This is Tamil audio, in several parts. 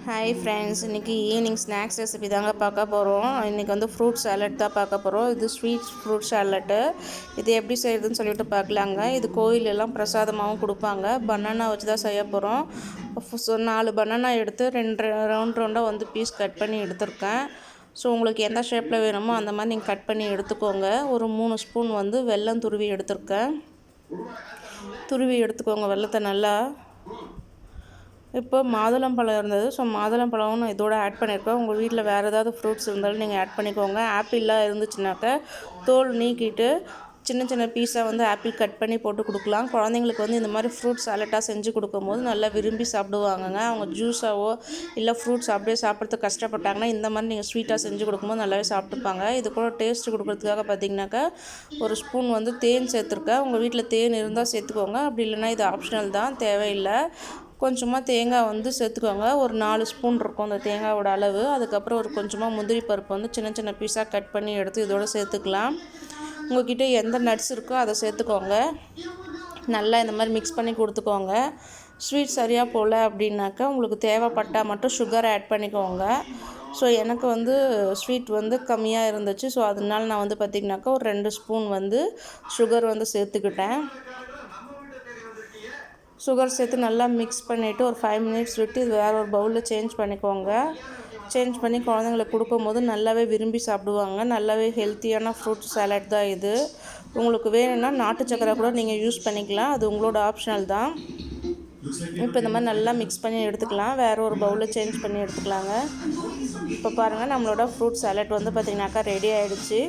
ஹாய் ஃப்ரெண்ட்ஸ், இன்றைக்கி ஈவினிங் ஸ்நாக்ஸ் ரெசிபி தாங்க பார்க்க போகிறோம். இன்றைக்கி வந்து ஃப்ரூட் சாலட் தான் பார்க்க போகிறோம். இது ஸ்வீட் ஃப்ரூட் சாலட்டு. இது எப்படி செய்யுதுன்னு சொல்லிட்டு பார்க்கலாங்க. இது கோயிலெல்லாம் பிரசாதமாகவும் கொடுப்பாங்க. பனானா வச்சு தான் செய்ய போகிறோம். 4 பனானா எடுத்து 2 ரவுண்டாக வந்து பீஸ் கட் பண்ணி எடுத்திருக்கேன். ஸோ உங்களுக்கு எந்த ஷேப்பில் வேணுமோ அந்த மாதிரி நீங்கள் கட் பண்ணி எடுத்துக்கோங்க. ஒரு 3 ஸ்பூன் வந்து வெல்லம் துருவி எடுத்திருக்கேன். துருவி எடுத்துக்கோங்க வெல்லத்தை நல்லா. இப்போ மாதுளம்பழம் இருந்தது, ஸோ மாதுளம்பழம் நான் இதோட ஆட் பண்ணியிருக்கேன். உங்கள் வீட்டில் வேறு ஏதாவது ஃப்ரூட்ஸ் இருந்தாலும் நீங்கள் ஆட் பண்ணிக்கோங்க. ஆப்பிள்லாம் இருந்துச்சுனாக்கா தோல் நீக்கிட்டு சின்ன சின்ன பீஸாக வந்து ஆப்பிள் கட் பண்ணி போட்டு கொடுக்கலாம். குழந்தைங்களுக்கு வந்து இந்த மாதிரி ஃப்ரூட் சாலட்டாக செஞ்சு கொடுக்கும்போது நல்லா விரும்பி சாப்பிடுவாங்கங்க. அவங்க ஜூஸாவோ இல்லை ஃப்ரூட்ஸ் அப்படியே சாப்பிட்றதுக்கு கஷ்டப்பட்டாங்கன்னா இந்த மாதிரி நீங்கள் ஸ்வீட்டாக செஞ்சு கொடுக்கும்போது நல்லாவே சாப்பிட்டுப்பாங்க. இது கூட டேஸ்ட்டு கொடுக்குறதுக்காக பார்த்திங்கனாக்கா ஒரு ஸ்பூன் வந்து தேன் சேர்த்துருக்கேன். உங்கள் வீட்டில் தேன் இருந்தால் சேர்த்துக்கோங்க, அப்படி இல்லைன்னா இது ஆப்ஷனல் தான், தேவையில்லை. கொஞ்சமாக தேங்காய் வந்து சேர்த்துக்கோங்க. ஒரு 4 ஸ்பூன் இருக்கும் அந்த தேங்காயோட அளவு. அதுக்கப்புறம் ஒரு கொஞ்சமாக முந்திரி பருப்பு வந்து சின்ன சின்ன பீஸாக கட் பண்ணி எடுத்து இதோடு சேர்த்துக்கலாம். உங்கள்கிட்ட எந்த நட்ஸ் இருக்கோ அதை சேர்த்துக்கோங்க. நல்லா இந்த மாதிரி மிக்ஸ் பண்ணி கொடுத்துக்கோங்க. ஸ்வீட் சரியாக போகல அப்படின்னாக்கா உங்களுக்கு தேவைப்பட்டால் மட்டும் சுகர் ஆட் பண்ணிக்கோங்க. ஸோ எனக்கு வந்து ஸ்வீட் வந்து கம்மியாக இருந்துச்சு. ஸோ அதனால நான் வந்து பார்த்திங்கனாக்கா ஒரு 2 ஸ்பூன் வந்து சுகர் வந்து சேர்த்துக்கிட்டேன். சுகர் சேர்த்து நல்லா மிக்ஸ் பண்ணிவிட்டு ஒரு 5 மினிட்ஸ் விட்டு இது வேறு ஒரு பவுலில் சேஞ்ச் பண்ணிக்கோங்க. சேஞ்ச் பண்ணி குழந்தைங்களுக்கு கொடுக்கும்போது நல்லாவே விரும்பி சாப்பிடுவாங்க. நல்லாவே ஹெல்த்தியான ஃப்ரூட் சாலட் தான் இது. உங்களுக்கு வேணும்னா நாட்டு சக்கரை கூட நீங்கள் யூஸ் பண்ணிக்கலாம், அது உங்களோட ஆப்ஷனல் தான். இப்போ இந்த மாதிரி நல்லா மிக்ஸ் பண்ணி எடுத்துக்கலாம். வேறு ஒரு பவுலில் சேஞ்ச் பண்ணி எடுத்துக்கலாங்க. இப்போ பாருங்கள், நம்மளோட ஃப்ரூட் சாலட் வந்து பார்த்திங்கனாக்கா ரெடி ஆகிடுச்சு.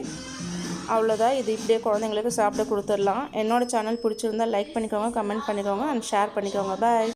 அவ்வளோதான். இது இப்படியே குழந்தைங்களுக்கு சாப்பிட கொடுத்துடலாம். என்னோடய சேனல் பிடிச்சிருந்தால் லைக் பண்ணிக்கோங்க, கமெண்ட் பண்ணிக்கோங்க அண்ட் ஷேர் பண்ணிக்கோங்க. பாய்.